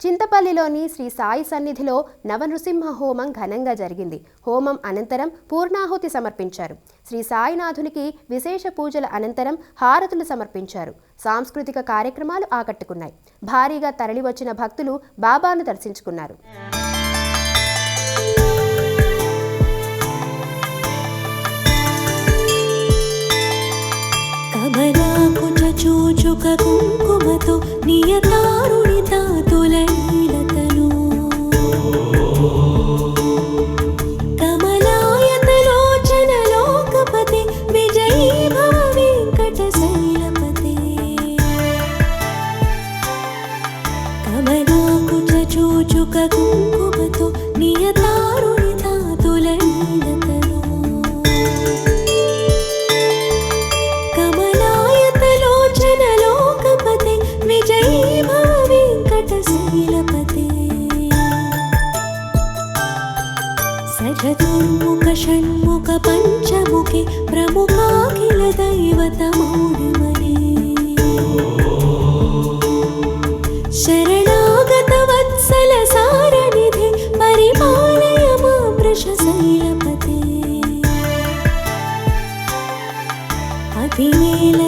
చింతపల్లిలోని శ్రీ సాయి సన్నిధిలో నవనృసింహ హోమం ఘనంగా జరిగింది. హోమం అనంతరం పూర్ణాహుతి సమర్పించారు. శ్రీ సాయినాథునికి విశేష పూజల అనంతరం హారతులు సమర్పించారు. సాంస్కృతిక కార్యక్రమాలు ఆకట్టుకున్నాయి. భారీగా తరలివచ్చిన భక్తులు బాబాను దర్శించుకున్నారు. కుంకుమతో నియతారుణితా తులనీలతను కమలాయతలోచన లోకపతి విజయీ భవ వెంకటశైలపతే కమలాకుచ చూచుక కుంకుమతో నియతారుణితా తులనీలతను सचतुर्मुख षण्मुख पंचमुखे प्रमुखाखिल दैवतमौलिमने शरणागत वत्सल सारनिधे परिपालय मां वृषशैलपते अतिवेल